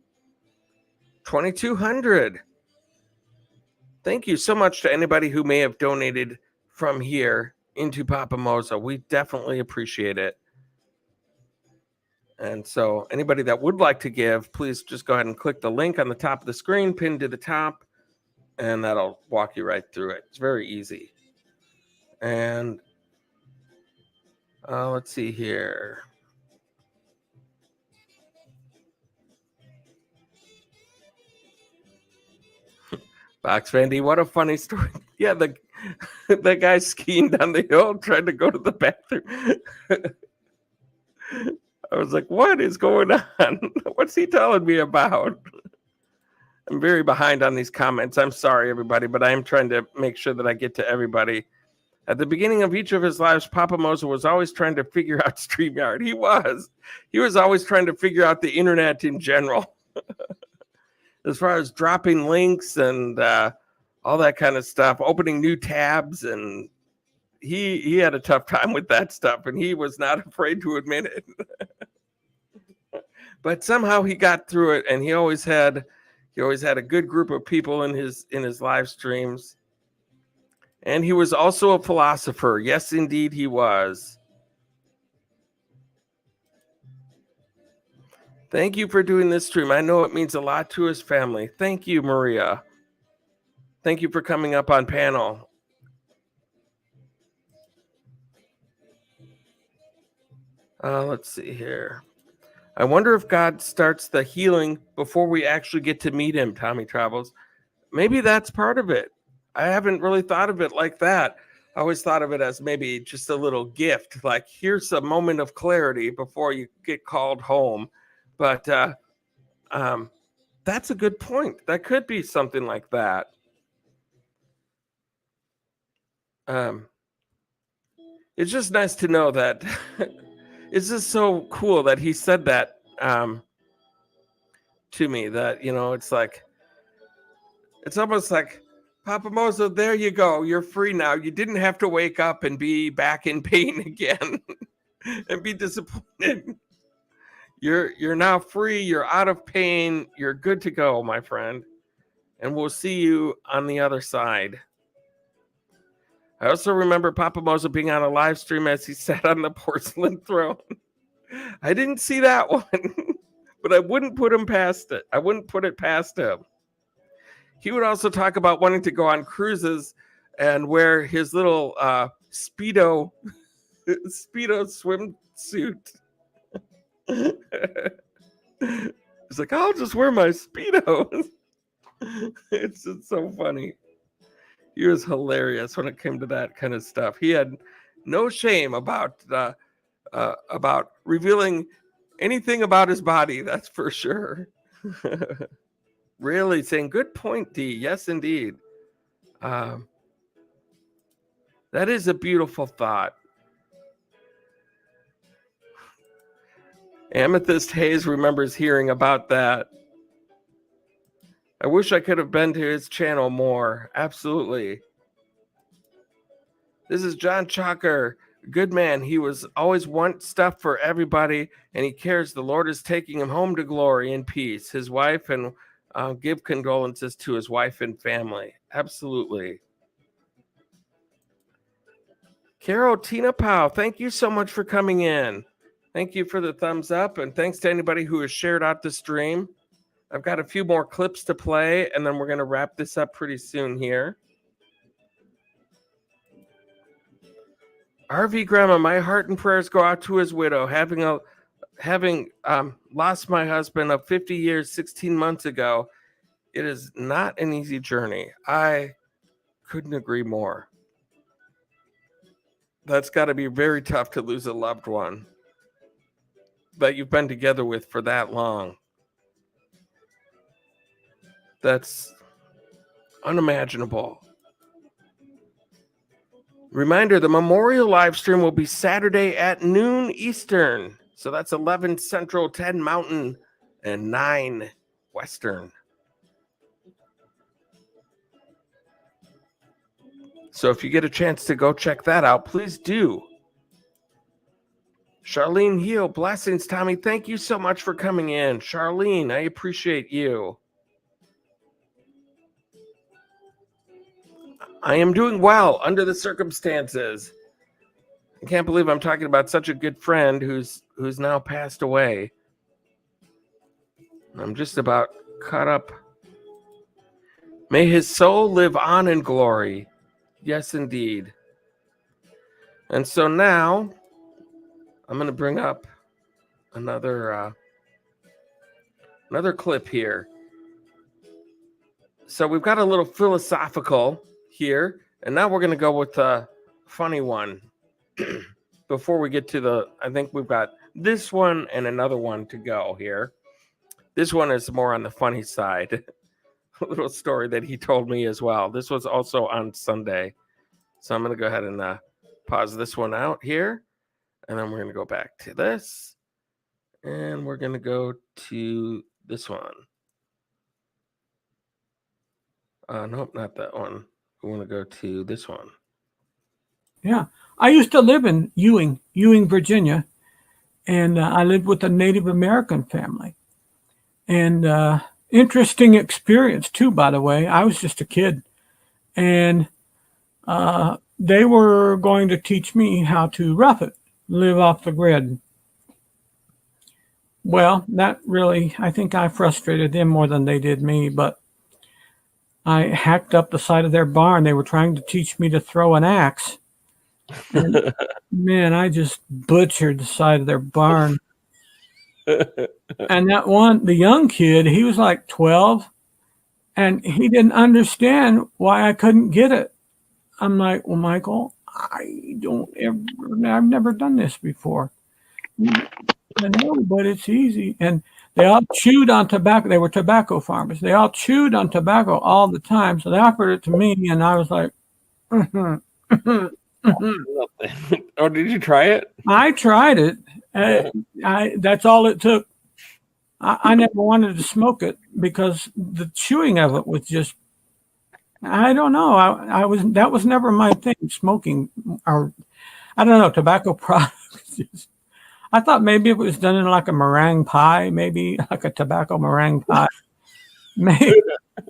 2,200. Thank you so much to anybody who may have donated from here into PAPAMOZO. We definitely appreciate it. And so anybody that would like to give, please just go ahead and click the link on the top of the screen, pinned to the top, and that'll walk you right through it. It's very easy. And let's see here. Box Vandy, what a funny story. Yeah, the guy skiing down the hill trying to go to the bathroom. I was like, what is going on? What's he telling me about? I'm very behind on these comments. I'm sorry, everybody, but I am trying to make sure that I get to everybody. At the beginning of each of his lives, PAPAMOZO was always trying to figure out StreamYard. He was always trying to figure out the internet in general, as far as dropping links and all that kind of stuff, opening new tabs, and he had a tough time with that stuff, and he was not afraid to admit it. But somehow he got through it, and he always had a good group of people in his live streams. And he was also a philosopher. Yes, indeed, he was. Thank you for doing this stream. I know it means a lot to his family. Thank you, Maria. Thank you for coming up on panel. Let's see here. I wonder if God starts the healing before we actually get to meet him, Tommy Travels. Maybe that's part of it. I haven't really thought of it like that. I always thought of it as maybe just a little gift, like here's a moment of clarity before you get called home. But that's a good point. That could be something like that. It's just nice to know that. It's just so cool that he said that to me, that, you know, it's like, it's almost like, PAPAMOZO, there you go. You're free now. You didn't have to wake up and be back in pain again and be disappointed. You're now free. You're out of pain. You're good to go, my friend. And we'll see you on the other side. I also remember PAPAMOZO being on a live stream as he sat on the porcelain throne. I didn't see that one, but I wouldn't put him past it. I wouldn't put it past him. He would also talk about wanting to go on cruises and wear his little Speedo swimsuit. It's like, I'll just wear my Speedo. It's so funny. He was hilarious when it came to that kind of stuff. He had no shame about revealing anything about his body, that's for sure. Really saying, good point, D. Yes, indeed. That is a beautiful thought. Amethyst Hayes remembers hearing about that. I wish I could have been to his channel more. Absolutely. This is John Chalker. Good man. He was always want stuff for everybody, and he cares. The Lord is taking him home to glory and peace. His wife, and give condolences to his wife and family. Absolutely. Carol Tina Powell, thank you so much for coming in. Thank you for the thumbs up, and thanks to anybody who has shared out the stream. I've got a few more clips to play, and then we're going to wrap this up pretty soon here. RV Grandma, my heart and prayers go out to his widow, having lost my husband of 50 years 16 months ago. It is not an easy journey. I couldn't agree more. That's got to be very tough to lose a loved one that you've been together with for that long. That's unimaginable. Reminder, the memorial live stream will be Saturday at noon Eastern. So that's 11 Central, 10 Mountain, and 9 Western. So if you get a chance to go check that out, please do. Charlene Heel, blessings, Tommy. Thank you so much for coming in. Charlene, I appreciate you. I am doing well under the circumstances. I can't believe I'm talking about such a good friend who's now passed away. I'm just about caught up. May his soul live on in glory. Yes, indeed. And so now I'm going to bring up another clip here. So we've got a little philosophical here, and now we're going to go with a funny one. Before we get to I think we've got this one and another one to go here. This one is more on the funny side. A little story that he told me as well. This was also on Sunday. So I'm going to go ahead and pause this one out here. And then we're going to go back to this. And we're going to go to this one. Nope, not that one. We want to go to this one. Yeah. I used to live in Ewing, Virginia, and I lived with a Native American family. And interesting experience, too, by the way. I was just a kid. And they were going to teach me how to rough it, live off the grid. Well, that really, I think I frustrated them more than they did me, but I hacked up the side of their barn. They were trying to teach me to throw an axe. And, man, I just butchered the side of their barn. And the young kid, he was like 12, and he didn't understand why I couldn't get it. I'm like, well, Michael, I've never done this before. I know, but it's easy. And they all chewed on tobacco. They were tobacco farmers. They all chewed on tobacco all the time. So they offered it to me, and I was like, Oh, did you try it? I tried it. That's all it took. I never wanted to smoke it because the chewing of it was just, I don't know. That was never my thing, smoking, or I don't know, tobacco products. I thought maybe if it was done in like a meringue pie, maybe like a tobacco meringue pie, maybe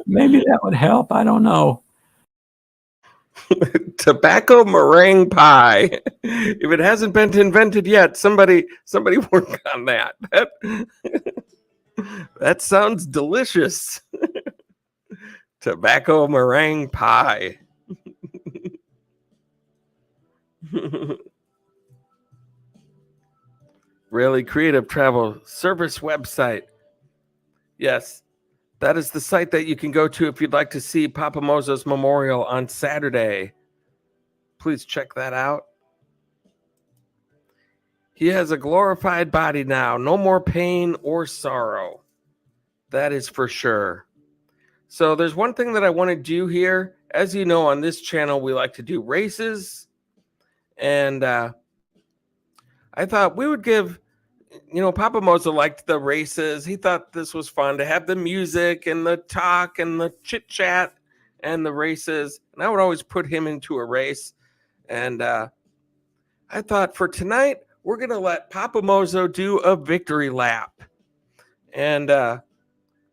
that would help. I don't know. Tobacco meringue pie. If it hasn't been invented yet, somebody work on that. That sounds delicious. Tobacco meringue pie. Really creative travel service website. Yes, that is the site that you can go to if you'd like to see PAPAMOZO's memorial on Saturday. Please check that out. He has a glorified body now. No more pain or sorrow. That is for sure. So there's one thing that I want to do here. As you know, on this channel, we like to do races. And I thought we would give, PAPAMOZO liked the races. He thought this was fun to have the music and the talk and the chit chat and the races. And I would always put him into a race. And I thought for tonight, we're going to let PAPAMOZO do a victory lap. And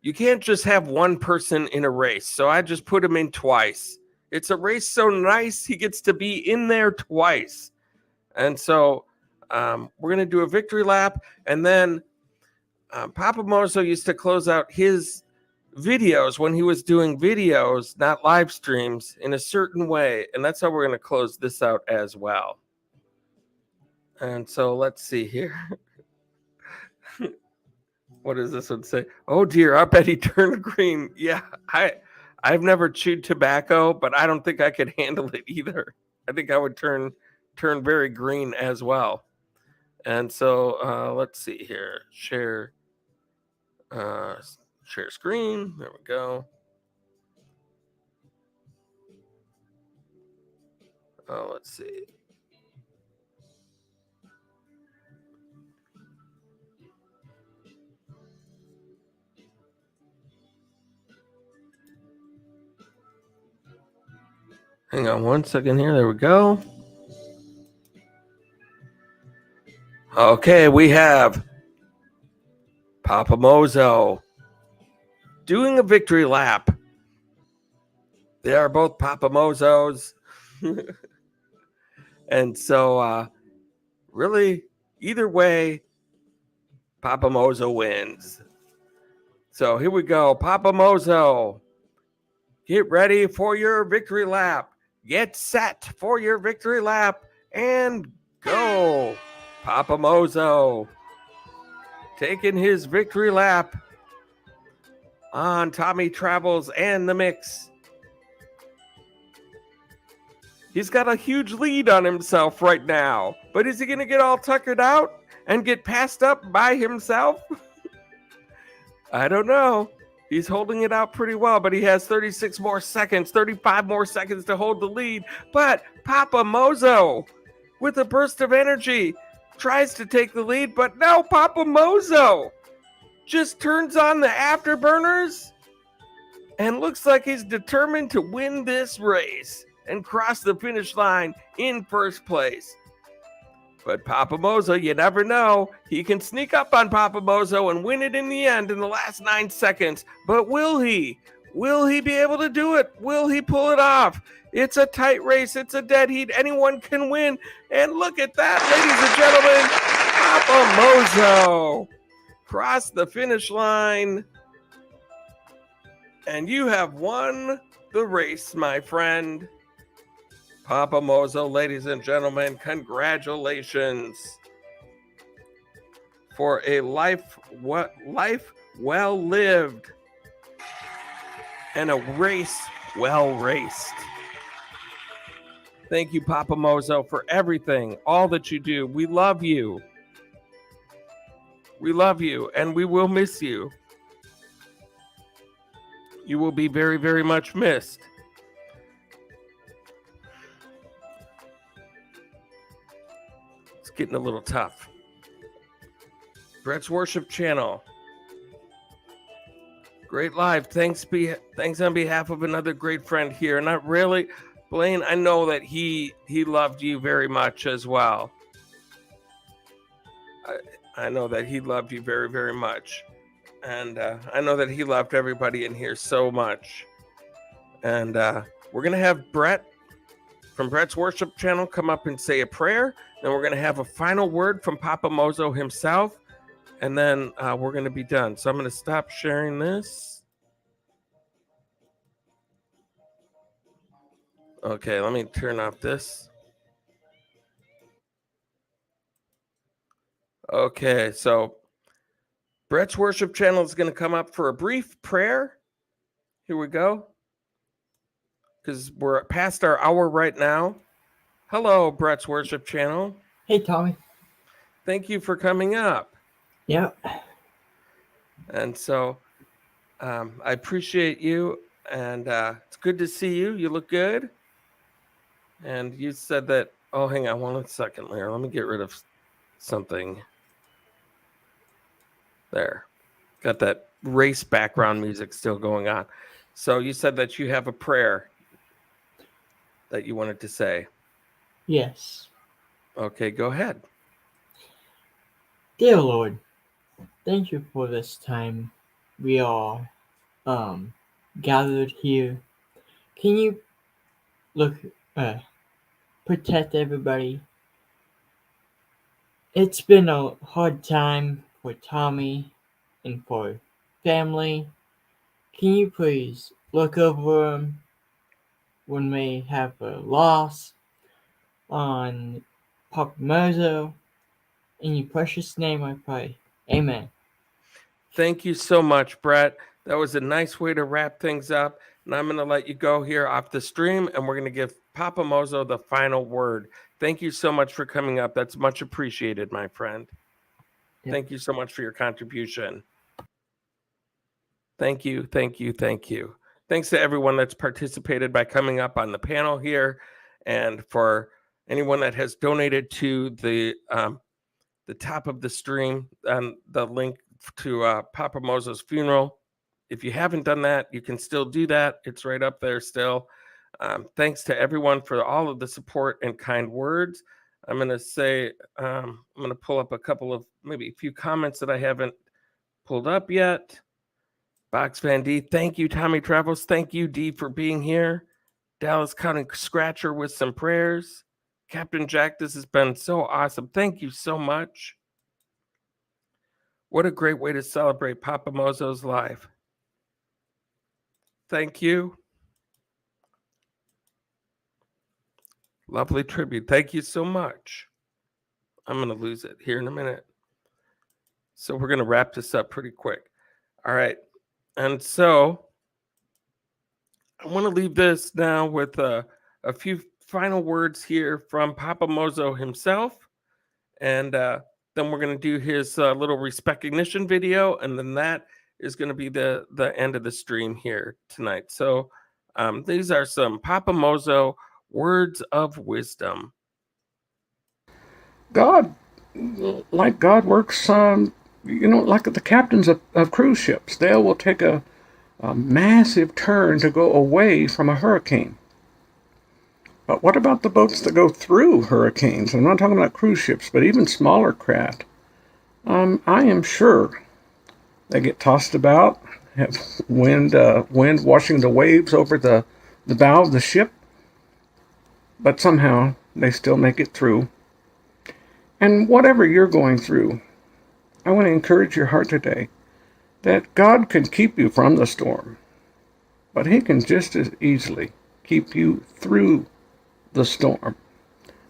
you can't just have one person in a race. So I just put him in twice. It's a race so nice, he gets to be in there twice. And so we're going to do a victory lap. And then PAPAMOZO used to close out his videos when he was doing videos, not live streams, in a certain way. And that's how we're going to close this out as well. And so let's see here. What does this one say? Oh dear, I bet he turned green. Yeah, I've never chewed tobacco, but I don't think I could handle it either. I think I would turn very green as well. And so let's see here. Share screen. There we go. Oh, let's see. Hang on one second here. There we go. Okay, we have PAPAMOZO doing a victory lap. They are both PAPAMOZOs. And so really, either way, PAPAMOZO wins. So here we go. PAPAMOZO, get ready for your victory lap. Get set for your victory lap and go. PAPAMOZO taking his victory lap on Tommy Travels and the Mix. He's got a huge lead on himself right now, but is he going to get all tuckered out and get passed up by himself? I don't know. He's holding it out pretty well, but he has 36 more seconds, 35 more seconds to hold the lead. But PAPAMOZO, with a burst of energy, tries to take the lead, but no, PAPAMOZO just turns on the afterburners and looks like he's determined to win this race and cross the finish line in first place. But PAPAMOZO, you never know. He can sneak up on PAPAMOZO and win it in the end in the last 9 seconds. But will he? Will he be able to do it? Will he pull it off? It's a tight race. It's a dead heat. Anyone can win. And look at that, ladies and gentlemen. PAPAMOZO crossed the finish line. And you have won the race, my friend. PAPAMOZO, ladies and gentlemen, congratulations for a life well lived and a race well raced. Thank you, PAPAMOZO, for everything, all that you do. We love you. We love you, and we will miss you. You will be very, very much missed. It's getting a little tough. Brett's Worship Channel. Great live. Thanks on behalf of another great friend here. Not really, Blaine, I know that he loved you very much as well. I know that he loved you very, very much. And I know that he loved everybody in here so much. And we're going to have Brett from Brett's Worship Channel come up and say a prayer. Then we're going to have a final word from PAPAMOZO himself. And then we're going to be done. So I'm going to stop sharing this. Okay, let me turn off this. Okay, so Brett's Worship Channel is going to come up for a brief prayer. Here we go. Because we're past our hour right now. Hello, Brett's Worship Channel. Hey, Tommy. Thank you for coming up. Yeah. And so I appreciate you. And it's good to see you. You look good. And you said that, oh, hang on 1 second, Larry. Let me get rid of something. There. Got that race background music still going on. So you said that you have a prayer that you wanted to say. Yes. Okay, go ahead. Dear Lord, thank you for this time we are gathered here. Can you protect everybody? It's been a hard time for Tommy and for family. Can you please look over them when we have a loss on PAPAMOZO? In your precious name I pray. Amen. Thank you so much, Brett. That was a nice way to wrap things up. And I'm going to let you go here off the stream, and we're going to give PAPAMOZO the final word. Thank you so much for coming up. That's much appreciated, my friend. Yep. Thank you so much for your contribution. Thank you, thank you, thank you. Thanks to everyone that's participated by coming up on the panel here, and for anyone that has donated to the top of the stream and the link to PAPAMOZO's funeral. If you haven't done that, you can still do that. It's right up there still. Thanks to everyone for all of the support and kind words. I'm going to say, I'm going to pull up a couple of, maybe a few comments that I haven't pulled up yet. Box Van D, thank you. Tommy Travels, thank you, D, for being here. Dallas County Scratcher with some prayers. Captain Jack, this has been so awesome. Thank you so much. What a great way to celebrate PAPAMOZO's life. Thank you. Lovely tribute. Thank you so much. I'm going to lose it here in a minute. So we're going to wrap this up pretty quick. All right. And so I want to leave this now with a few final words here from PAPAMOZO himself. And then we're going to do his little recognition video. And then that is going to be the end of the stream here tonight. So these are some PAPAMOZO words of wisdom. God, like God works, like the captains of cruise ships. They will take a massive turn to go away from a hurricane. But what about the boats that go through hurricanes? I'm not talking about cruise ships, but even smaller craft. I am sure they get tossed about, have wind washing the waves over the bow of the ship, but somehow they still make it through. And whatever you're going through, I want to encourage your heart today that God can keep you from the storm, but He can just as easily keep you through the storm.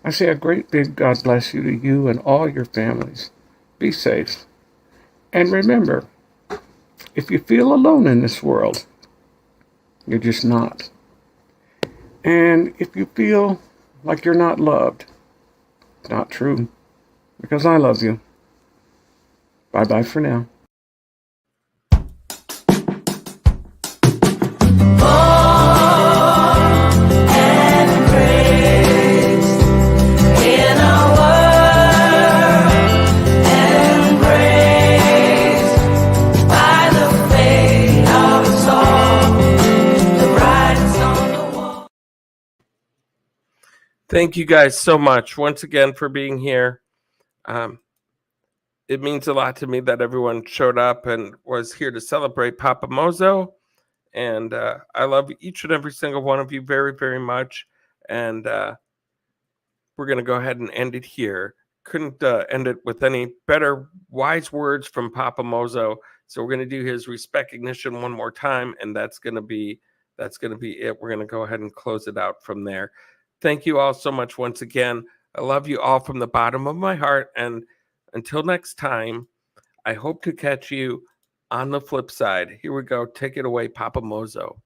I say a great big God bless you to you and all your families. Be safe. And remember, if you feel alone in this world, you're just not. And if you feel like you're not loved, it's not true, because I love you. Bye-bye for now. Thank you guys so much once again for being here. It means a lot to me that everyone showed up and was here to celebrate PAPAMOZO. And I love each and every single one of you very, very much. And we're going to go ahead and end it here. Couldn't end it with any better wise words from PAPAMOZO. So we're going to do his recognition one more time, and that's going to be it. We're going to go ahead and close it out from there. Thank you all so much once again. I love you all from the bottom of my heart. And until next time, I hope to catch you on the flip side. Here we go. Take it away, PAPAMOZO.